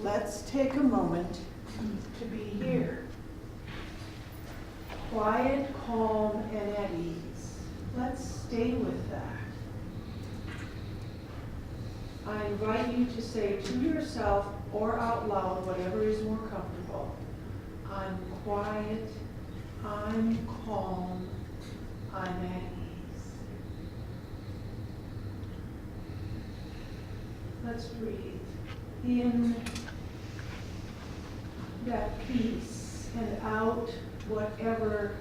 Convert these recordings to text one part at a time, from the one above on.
let's take a moment to be here. Quiet, calm, and at ease. Let's stay with that. I invite you to say to yourself or out loud, whatever is more comfortable, I'm quiet, I'm calm, I'm at ease. Let's breathe in that peace and out whatever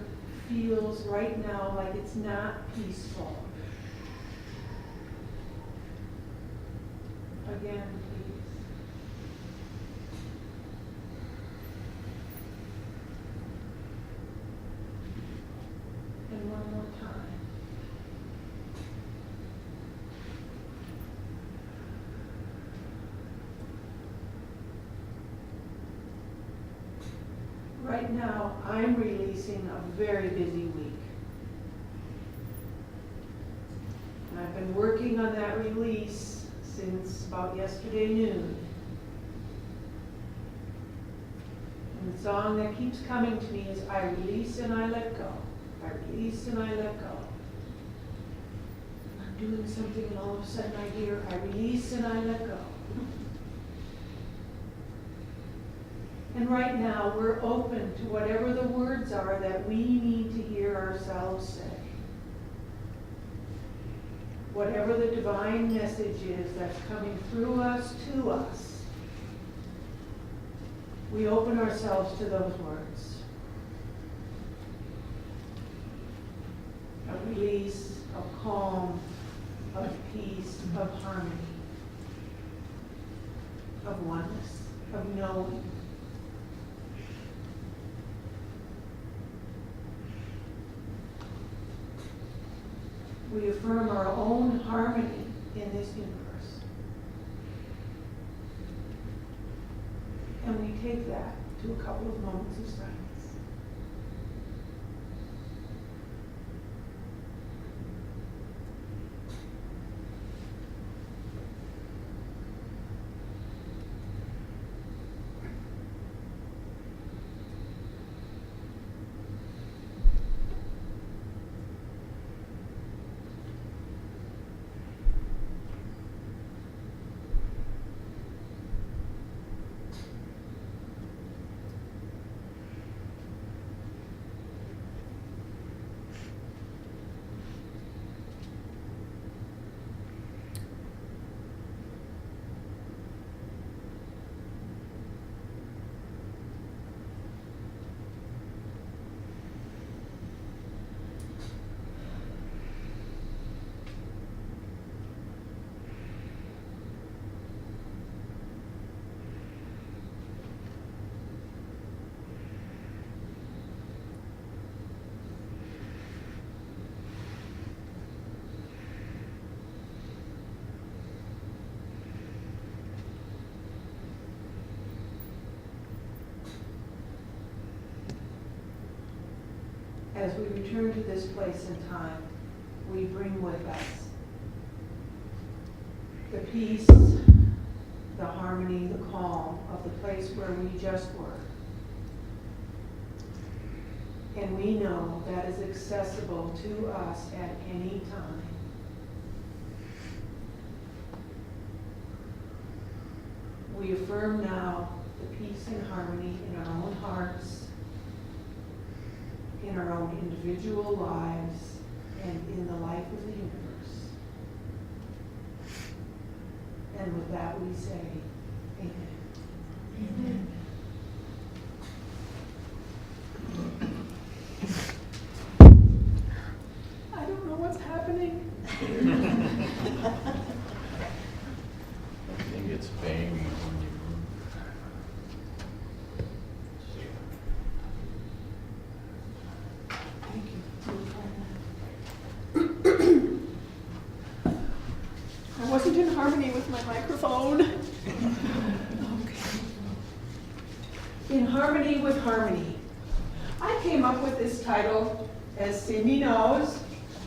feels right now like it's not peaceful. Again, please. And one more time. Right now, I'm releasing a very busy week. And I've been working on that release since about yesterday noon. And the song that keeps coming to me is I release and I let go. I release and I let go. I'm doing something and all of a sudden I hear I release and I let go. And right now we're open to whatever the words are that we need to hear ourselves say. Whatever the divine message is that's coming through us to us, we open ourselves to those words. Of release, of calm, of peace, of harmony, of oneness, of knowing. We affirm our own harmony in this universe. And we take that to a couple of moments of silence. As we return to this place and time, we bring with us the peace, the harmony, the calm of the place where we just were. And we know that is accessible to us at any time. We affirm now the peace and harmony in our own hearts, in our own individual lives, and in the life of the universe. And with that we say, Amen. Amen. I don't know what's happening. I think it's banging when you I wasn't in harmony with my microphone. Okay. In harmony with harmony. I came up with this title, as Cindy knows,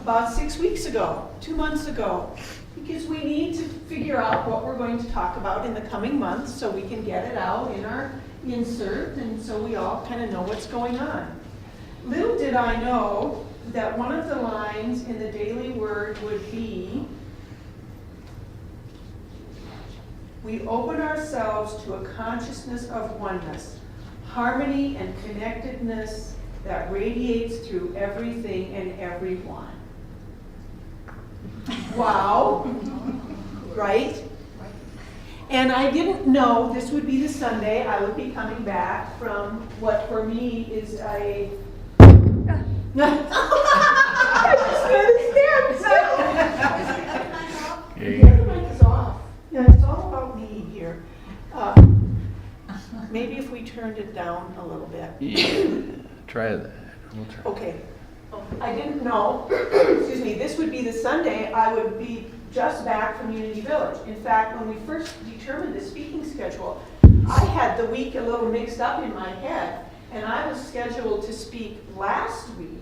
about 6 weeks ago, 2 months ago. because we need to figure out what we're going to talk about in the coming months so we can get it out in our insert and so we all kind of know what's going on. Little did I know that one of the lines in the daily word would be, we open ourselves to a consciousness of oneness, harmony and connectedness that radiates through everything and everyone. Wow, right? And I didn't know this would be the Sunday I would be coming back from what for me is a... I just noticed Okay. the mic is off. Yeah, it's all about me here. Maybe if we turned it down a little bit. Yeah, try that. We'll try. Okay. I didn't know, excuse me, this would be the Sunday I would be just back from Unity Village. In fact, when we first determined the speaking schedule, I had the week a little mixed up in my head, and I was scheduled to speak last week.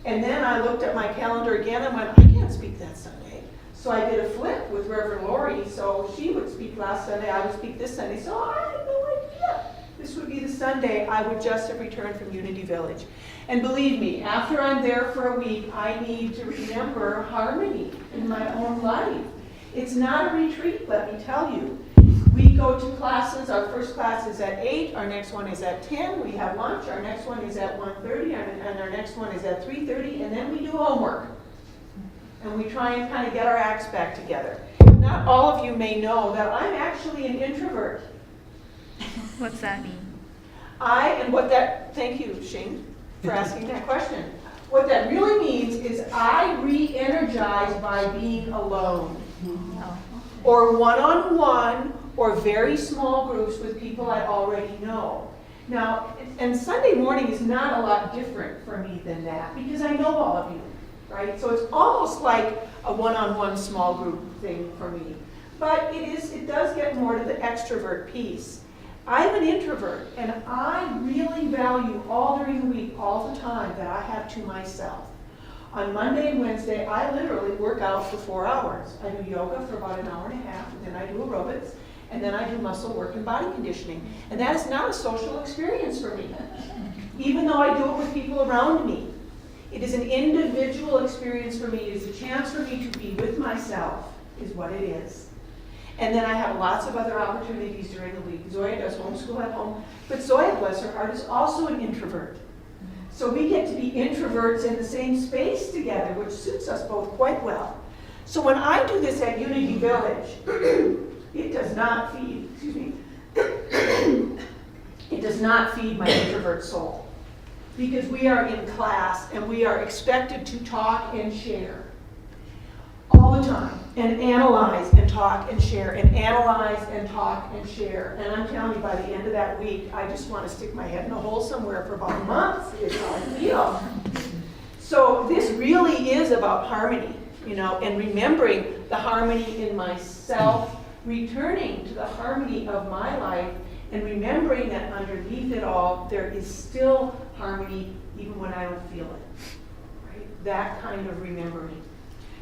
And then I looked at my calendar again and went, I can't speak that Sunday. So I did a flip with Reverend Lori, so she would speak last Sunday, I would speak this Sunday, so I had no idea. This would be the Sunday I would just have returned from Unity Village. And believe me, after I'm there for a week, I need to remember harmony in my own life. It's not a retreat, let me tell you. We go to classes, our first class is at 8, our next one is at 10, we have lunch, our next one is at 1:30, and our next one is at 3:30, and then we do homework. And we try and kind of get our acts back together. Not all of you may know that I'm actually an introvert. What's that mean? Thank you, Shane, for asking that question. What that really means is I re-energize by being alone. Oh. Or one-on-one, or very small groups with people I already know. Now, and Sunday morning is not a lot different for me than that, because I know all of you, right? So it's almost like a one-on-one small group thing for me. But it does get more to the extrovert piece. I'm an introvert, and I really value all during the week, all the time that I have to myself. On Monday and Wednesday, I literally work out for 4 hours. I do yoga for about an hour and a half, and then I do aerobics, and then I do muscle work and body conditioning. And that is not a social experience for me, even though I do it with people around me. It is an individual experience for me. It is a chance for me to be with myself, is what it is. And then I have lots of other opportunities during the week. Zoya does homeschool at home, but Zoya, bless her heart, is also an introvert. So we get to be introverts in the same space together, which suits us both quite well. So when I do this at Unity Village, it does not feed, excuse me, it does not feed my introvert soul. Because we are in class and we are expected to talk and share all the time, and analyze and talk and share, and analyze and talk and share. And I'm telling you, by the end of that week, I just want to stick my head in a hole somewhere for about a month, is how I feel. So this really is about harmony, and remembering the harmony in myself, returning to the harmony of my life, and remembering that underneath it all, there is still harmony, even when I don't feel it. Right? That kind of remembering.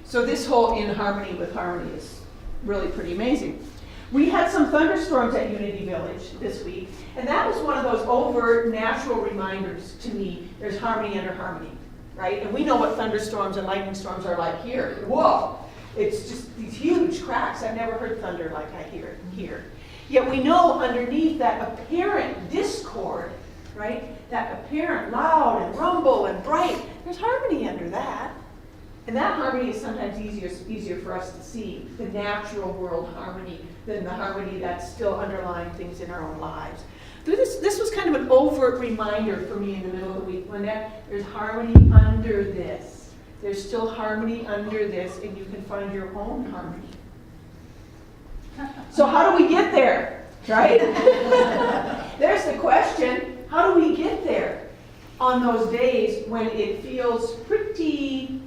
So this whole in harmony with harmony is really pretty amazing. We had some thunderstorms at Unity Village this week, and that was one of those overt natural reminders to me. There's harmony under harmony, right? And we know what thunderstorms and lightning storms are like here. Whoa! It's just these huge cracks. I've never heard thunder like I hear it here. Yet we know underneath that apparent discord, right? That apparent loud and rumble and bright, there's harmony under that. And that harmony is sometimes easier for us to see, the natural world harmony, than the harmony that's still underlying things in our own lives. This was kind of an overt reminder for me in the middle of the week, Lynnette, there's harmony under this. There's still harmony under this, and you can find your own harmony. So how do we get there, right? There's the question, how do we get there on those days when it feels pretty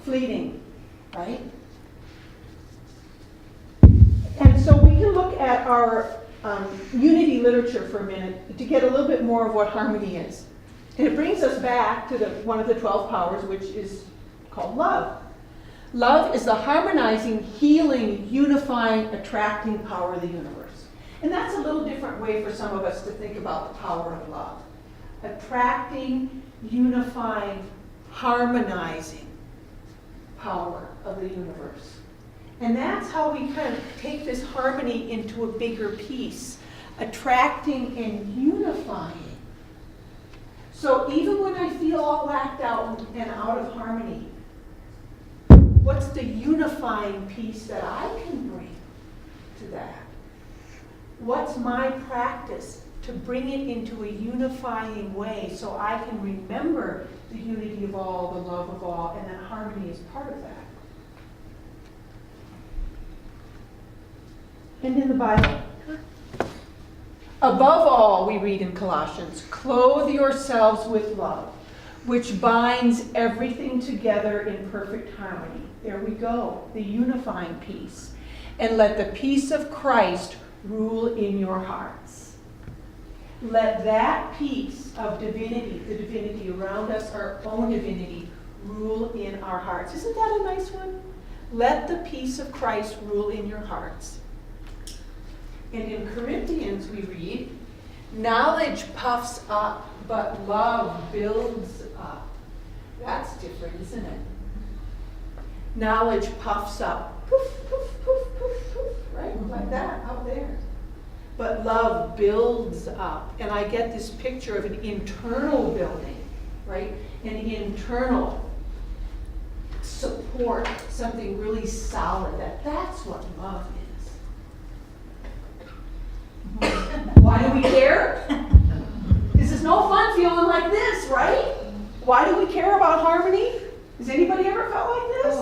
fleeting, right? And so we can look at our unity literature for a minute to get a little bit more of what harmony is. And it brings us back to one of the 12 powers, which is called love. Love is the harmonizing, healing, unifying, attracting power of the universe. And that's a little different way for some of us to think about the power of love. Attracting, unifying, harmonizing power of the universe. And that's how we kind of take this harmony into a bigger piece, attracting and unifying. So even when I feel all whacked out and out of harmony, what's the unifying piece that I can bring to that? What's my practice to bring it into a unifying way so I can remember the unity of all, the love of all, and that harmony is part of that? And in the Bible, above all, we read in Colossians, clothe yourselves with love, which binds everything together in perfect harmony. There we go, the unifying piece. And let the peace of Christ rule in your hearts. Let that piece of divinity, the divinity around us, our own divinity, rule in our hearts. Isn't that a nice one? Let the peace of Christ rule in your hearts. And in Corinthians we read, knowledge puffs up, but love builds up. That's different, isn't it? Knowledge puffs up. Poof, poof, poof, poof, poof, right? Like that, out there. But love builds up. And I get this picture of an internal building, right? An internal support, something really solid. That's what love is. Why do we care? This is no fun feeling like this, right? Why do we care about harmony? Has anybody ever felt like this?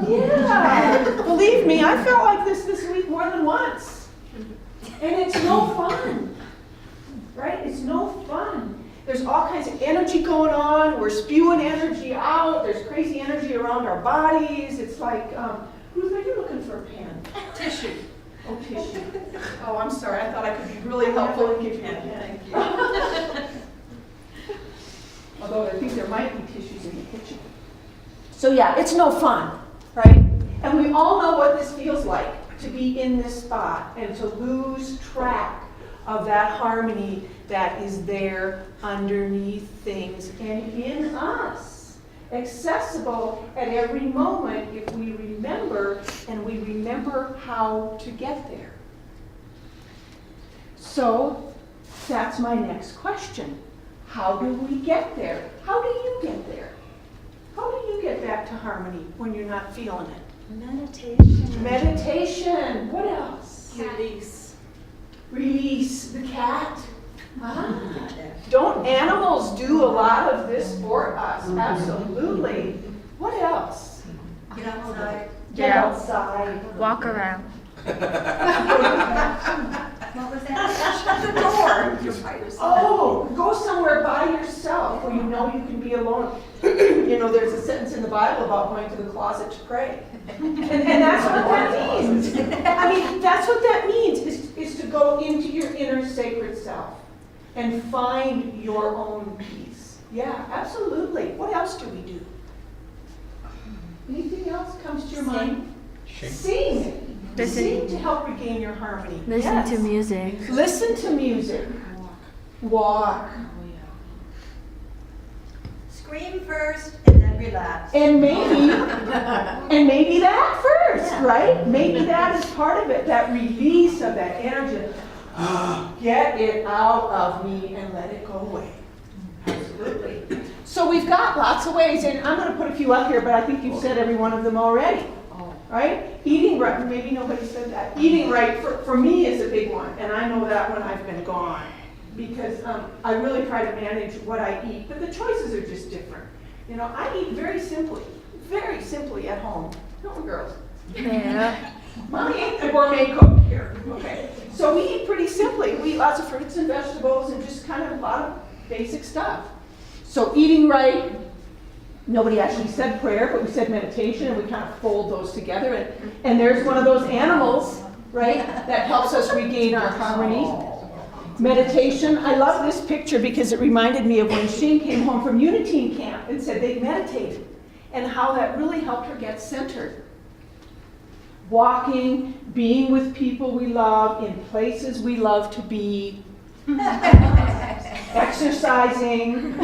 Yeah. Believe me, I felt like this week more than once. And it's no fun, right? It's no fun. There's all kinds of energy going on. We're spewing energy out. There's crazy energy around our bodies. It's like, Ruth, are you looking for a pen? Tissue. Oh, tissue. Oh, I'm sorry. I thought I could be really helpful and give you a pen. Thank you. Although I think there might be tissues in the kitchen. So yeah, it's no fun, right? And we all know what this feels like, to be in this spot and to lose track of that harmony that is there underneath things and in us, accessible at every moment if we remember, and we remember how to get there. So that's my next question. How do we get there? How do you get there? How do you get back to harmony when you're not feeling it? Meditation. Meditation. What else? Release. Release the cat. Don't animals do a lot of this for us? Absolutely. What else? Get outside. Get outside. Walk around. What was that? Shut the door. You're by yourself. Oh, go somewhere by yourself where you know you can be alone. You know, there's a sentence in the Bible about going to the closet to pray. And that's what that means. I mean, that's what that means, is to go into your inner sacred self and find your own peace. Yeah, absolutely. What else do we do? Anything else comes to your mind? Sing. Listen. Sing to help regain your harmony. Listen to music. Listen to music. Walk. Scream first and then relax. And maybe that first, Yeah. right? Maybe that is part of it, that release of that energy. Get it out of me and let it go away. Absolutely. So we've got lots of ways, and I'm going to put a few up here, but I think you've said every one of them already. Right? Eating right, maybe nobody said that. Eating right for me is a big one, and I know that when I've been gone, because I really try to manage what I eat, but the choices are just different. You know, I eat very simply at home. Don't we, girls? Yeah. Mommy ain't the gourmet cook here. Okay. So we eat pretty simply. We eat lots of fruits and vegetables and just kind of a lot of basic stuff. So eating right. Nobody actually said prayer, but we said meditation, and we kind of fold those together. And there's one of those animals, right, that helps us regain our harmony. Meditation. I love this picture because it reminded me of when Sheen came home from Unitine camp and said they meditated. and how that really helped her get centered. Walking, being with people we love, in places we love to be, exercising,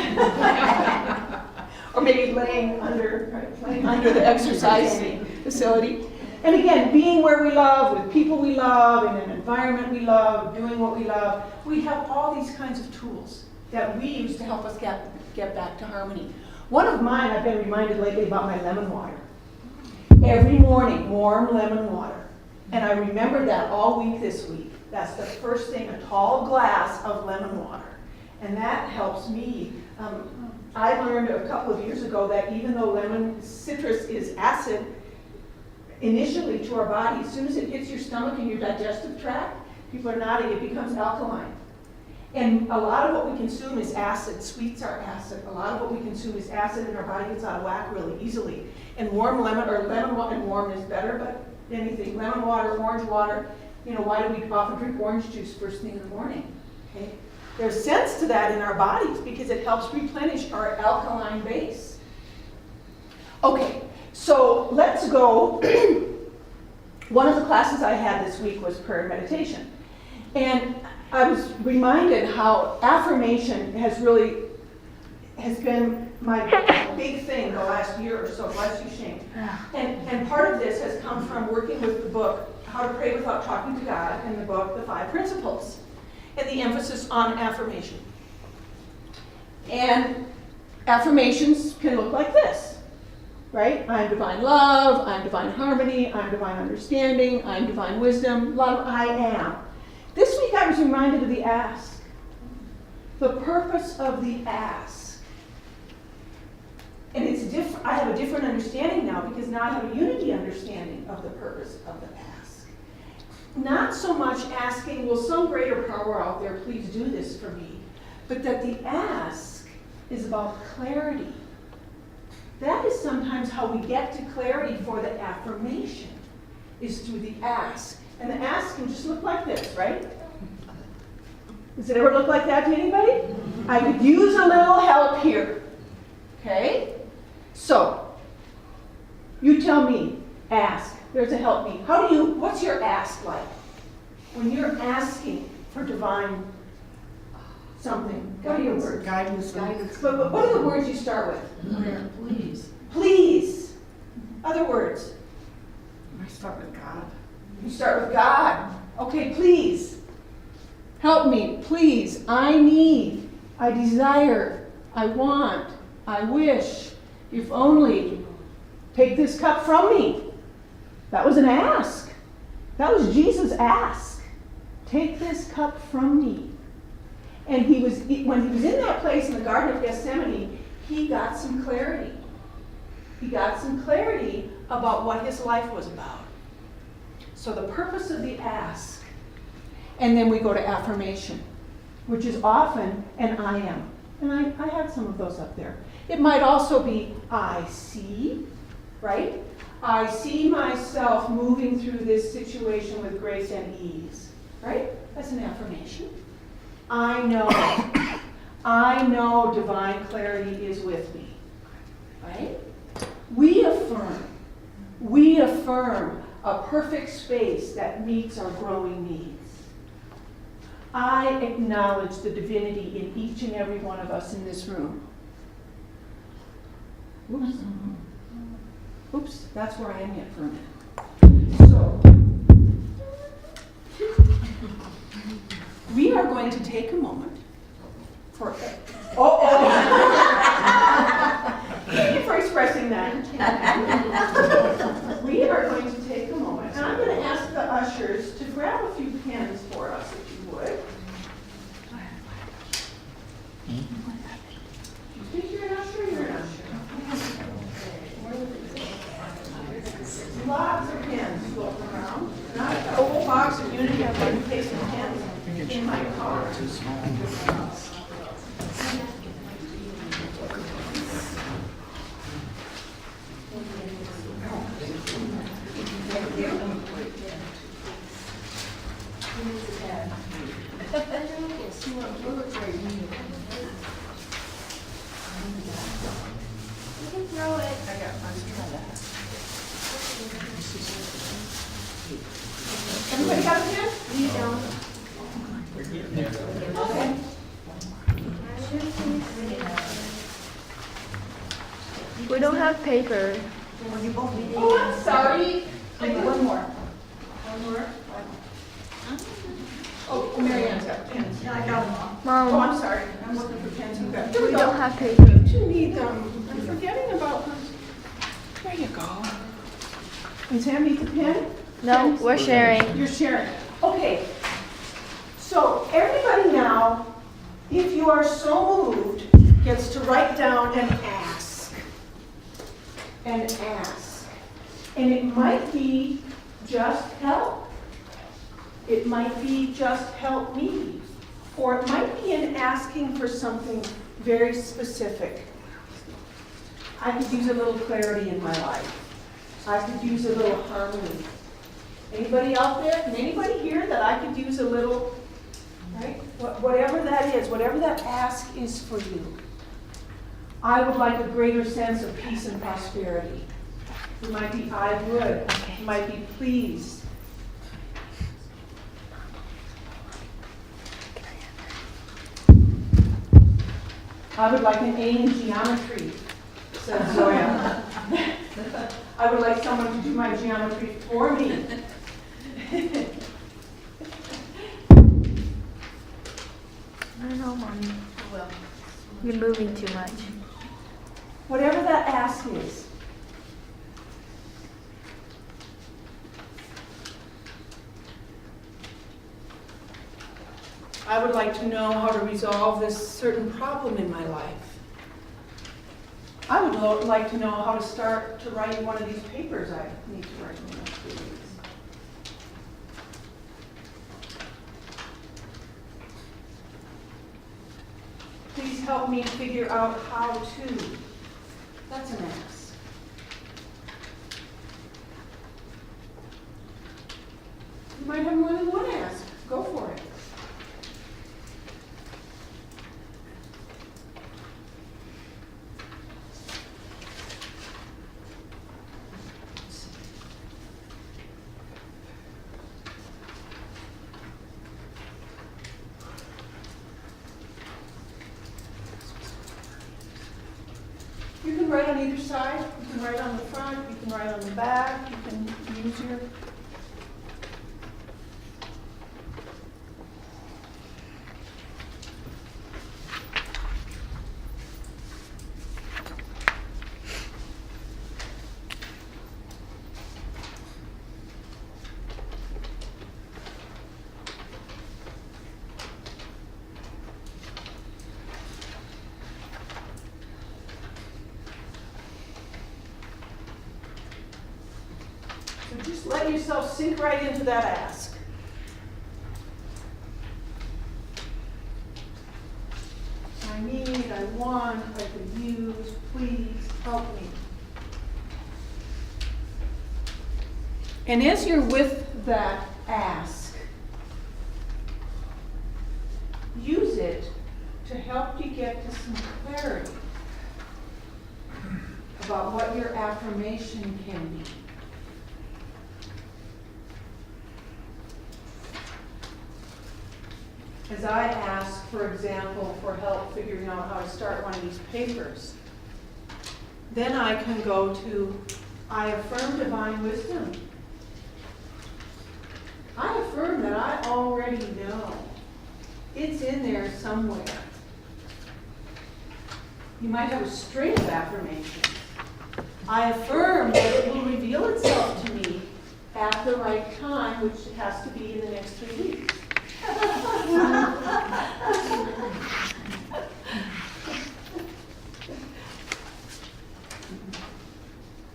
or maybe laying under the exercise facility. And again, being where we love, with people we love, in an environment we love, doing what we love. We have all these kinds of tools that we use to help us get back to harmony. One of mine, I've been reminded lately about my lemon water. Every morning, warm lemon water. And I remembered that all week this week. That's the first thing, a tall glass of lemon water. And that helps me. I learned a couple of years ago that even though lemon citrus is acid initially to our body, as soon as it hits your stomach and your digestive tract, people are nodding, it becomes alkaline. And a lot of what we consume is acid. Sweets are acid. A lot of what we consume is acid, and our body gets out of whack really easily. And warm lemon, or lemon water, and warm is better, but anything, lemon water, orange water, why do we often drink orange juice first thing in the morning? Okay? There's sense to that in our bodies because it helps replenish our alkaline base. Okay, so let's go. One of the classes I had this week was prayer and meditation. And I was reminded how affirmation has been my big thing the last year or so. Bless you, Shane. And part of this has come from working with the book, How to Pray Without Talking to God, and the book, The 5 Principles, and the emphasis on affirmation. And affirmations can look like this, right? I'm divine love, I'm divine harmony, I'm divine understanding, I'm divine wisdom, a lot of I am. This week I was reminded of the ask. The purpose of the ask. And it's different. I have a different understanding now because now I have a unity understanding of the purpose of the ask. Not so much asking, will some greater power out there please do this for me, but that the ask is about clarity. That is sometimes how we get to clarity for the affirmation, is through the ask. And the ask can just look like this, right? Does it ever look like that to anybody? I could use a little help here. Okay? So, you tell me, ask. There's a help me. What's your ask like? When you're asking for divine something, what are your words? Guidance. But what are the words you start with? Prayer, please. Please. Other words. I start with God. You start with God. Okay, please. Help me, please. I need. I desire. I want. I wish. If only. Take this cup from me. That was an ask. That was Jesus' ask. Take this cup from me. And when he was in that place in the Garden of Gethsemane, he got some clarity. He got some clarity about what his life was about. So the purpose of the ask, and then we go to affirmation, which is often an I am. And I have some of those up there. It might also be I see, right? I see myself moving through this situation with grace and ease, right? That's an affirmation. I know divine clarity is with me, right? We affirm a perfect space that meets our growing needs. I acknowledge the divinity in each and every one of us in this room. Oops, that's where I am yet for a minute. So, we are going to take a moment for, thank you for expressing that. We are going to take a moment, and I'm going to ask the ushers to grab a few pens for us, if you would. You think you're an usher? You're an usher. Lots of pens floating around. Not a whole box of Unity and Payson pens in my car. Thank you. can throw it. I got my Everybody got a pen? You don't. Okay. We don't have paper. Oh, I'm sorry. I need one more. One more? Oh, Mary Ann's got pens. I got them. Oh, Mom, I'm sorry. I'm looking for pens. Here we we go. don't have paper. You need them. I'm forgetting about them. There you go. And Sam needs a pen? No, we're sharing. You're sharing. Okay. So everybody now, if you are so moved, gets to write down and ask. And ask. And it might be just help. It might be just help me. Or it might be in asking for something very specific. I could use a little clarity in my life. I could use a little harmony. Anybody out there? Can anybody hear that I could use a little, right? Whatever that is, whatever that ask is for you. I would like a greater sense of peace and prosperity. It might be I would. It might be please. I would like an A in geometry, says Zoya. I would like someone to do my geometry for me. I don't know, Mommy. You're moving too much. Whatever that ask is. I would like to know how to resolve this certain problem in my life. I would like to know how to start to write one of these papers I need to write in the next few weeks. Please help me figure out how to. That's an ask. You might have more than one ask. Go for it. You can write on either side, you can write on the front, you can write on the back, you can use your... So just let yourself sink right into that ask. I need, I want, I could use, please help me. And as you're with that ask, use it to help you get to some clarity about what your affirmation can be. As I ask, for example, for help figuring out how to start one of these papers, then I can go to, I affirm divine wisdom. I affirm that I already know. It's in there somewhere. You might have a string of affirmations. I affirm that it will reveal itself to me at the right time, which has to be in the next 3 weeks.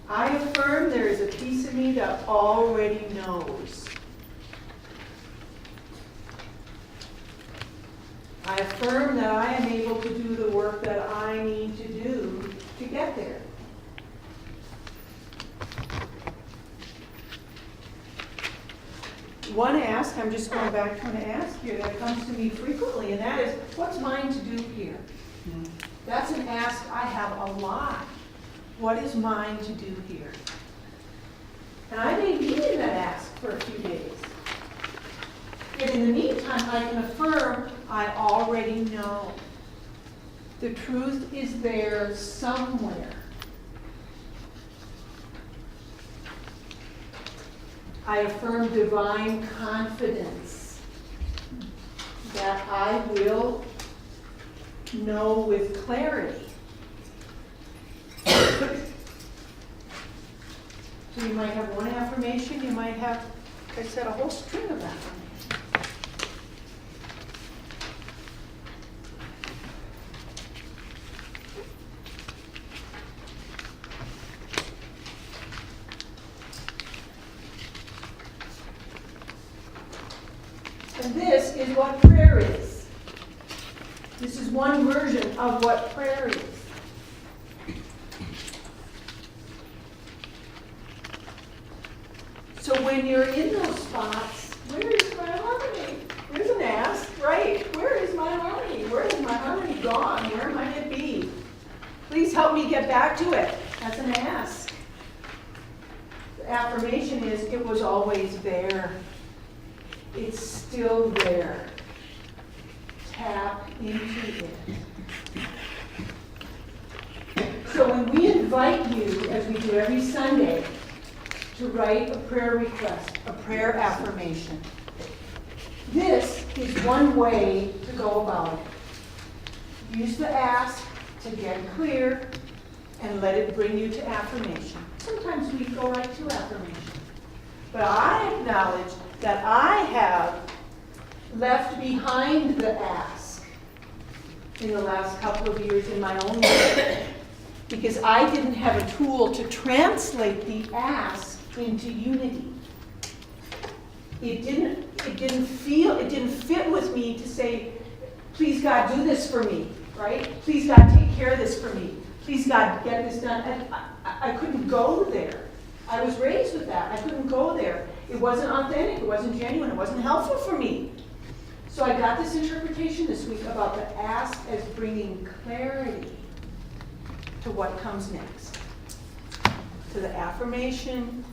I affirm there is a piece of me that already knows. I affirm that I am able to do the work that I need to do to get there. One ask, I'm just going back to an ask here that comes to me frequently, and that is, what's mine to do here? That's an ask I have a lot. what is mine to do here? And I may be in that ask for a few days. Yet in the meantime, I can affirm I already know. The truth is there somewhere. I affirm divine confidence that I will know with clarity. So you might have one affirmation, you might have, like I said, a whole string of affirmations. And this is what prayer is. This is one version of what prayer is. So when you're in those spots, where is my harmony? There's an ask, right? Where is my harmony? Where is my harmony gone? Where might it be? Please help me get back to it. That's an ask. The affirmation is, it was always there. It's still there. Tap into it. So when we invite you, as we do every Sunday, to write a prayer request, a prayer affirmation, this is one way to go about it. Use the ask to get clear and let it bring you to affirmation. Sometimes we go right to affirmation. But I acknowledge that I have left behind the ask in the last couple of years in my own life because I didn't have a tool to translate the ask into unity. It didn't fit with me to say, please God, do this for me, right? Please God, take care of this for me. Please God, get this done. And I couldn't go there. I was raised with that. I couldn't go there. It wasn't authentic. It wasn't genuine. It wasn't helpful for me. So I got this interpretation this week about the ask as bringing clarity to what comes next. To the affirmation,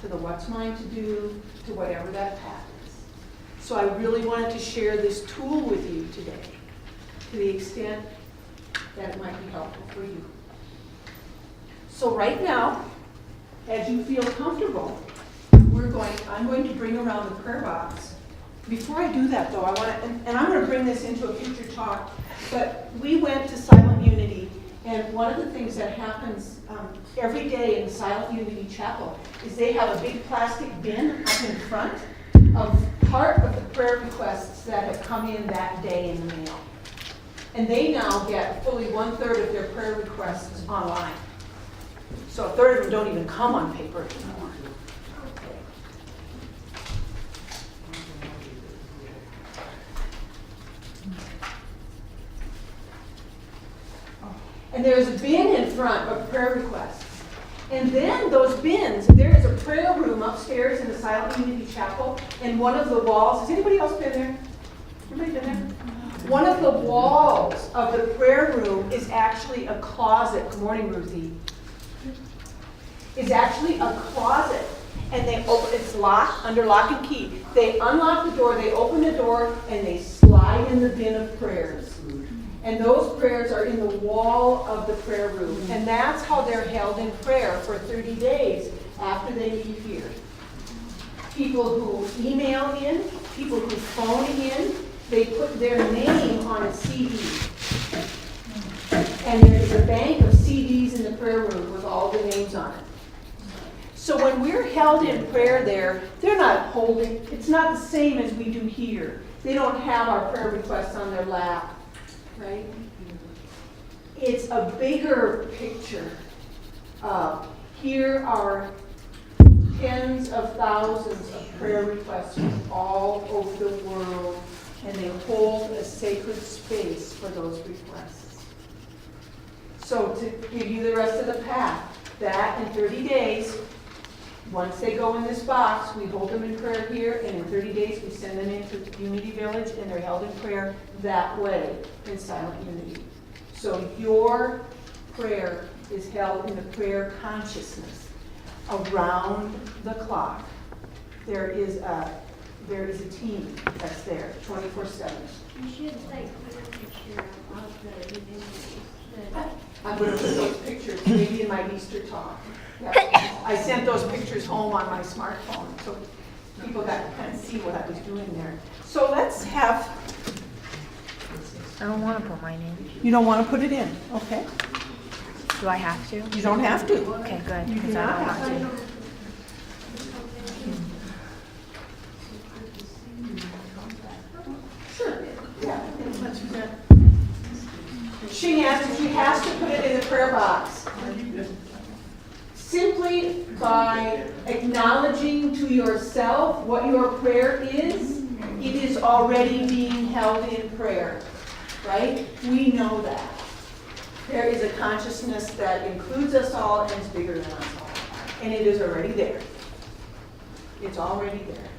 to the what's mine to do, to whatever that path is. So I really wanted to share this tool with you today, to the extent that it might be helpful for you. So right now, as you feel comfortable, I'm going to bring around the prayer box. Before I do that, though, I want to, and I'm going to bring this into a future talk, but we went to Silent Unity, and one of the things that happens every day in Silent Unity Chapel is they have a big plastic bin up in front of part of the prayer requests that have come in that day in the mail. And they now get fully 1/3 of their prayer requests online. So 1/3 of them don't even come on paper anymore. And there's a bin in front of prayer requests. And then those bins, there is a prayer room upstairs in the Silent Unity Chapel, and one of the walls, has anybody else been there? Anybody been there? One of the walls of the prayer room is actually a closet. Good morning, Ruthie. Is actually a closet. And they open, it's locked, under lock and key. They unlock the door, they open the door, and they slide in the bin of prayers. And those prayers are in the wall of the prayer room. And that's how they're held in prayer for 30 days after they leave here. People who email in, people who phone in, they put their name on a CD. And there's a bank of CDs in the prayer room with all the names on it. So when we're held in prayer there, they're not holding, it's not the same as we do here. They don't have our prayer requests on their lap. Right? It's a bigger picture. Here are tens of thousands of prayer requests from all over the world, and they hold a sacred space for those requests. So to give you the rest of the path, that in 30 days, once they go in this box, we hold them in prayer here, and in 30 days we send them into Unity Village, and they're held in prayer that way in Silent Unity. So your prayer is held in the prayer consciousness around the clock. There is a team that's there 24/7. You should like put a picture of the divinity. I'm going to put those pictures maybe in my Easter talk. Yeah. I sent those pictures home on my smartphone, so people got to kind of see what I was doing there. So let's have, I don't want to put mine in. you don't want to put it in, okay? Do I have to? You don't have to. Okay, good, You do because I not don't have want to. to. Sure, yeah. Let's do that. She has to put it in the prayer box. Simply by acknowledging to yourself what your prayer is, it is already being held in prayer, right? We know that. There is a consciousness that includes us all and is bigger than us all. And it is already there. It's already there.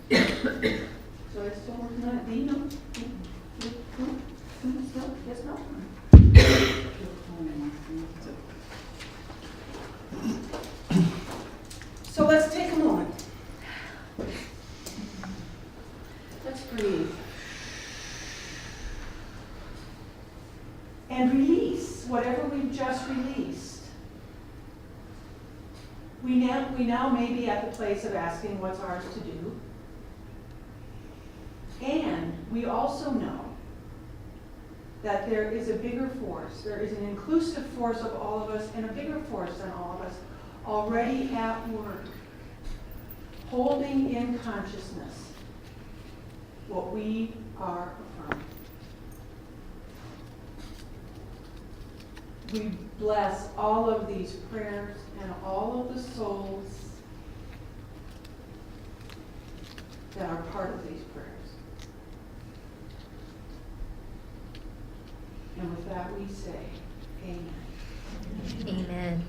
So it's still working on it. Do you know? Yes, no? So let's take a moment. Let's breathe. And release whatever we've just released. We now may be at the place of asking what's ours to do. And we also know that there is a bigger force. There is an inclusive force of all of us and a bigger force than all of us already at work, holding in consciousness what we are affirming. We bless all of these prayers and all of the souls that are part of these prayers. And with that we say, Amen. Amen.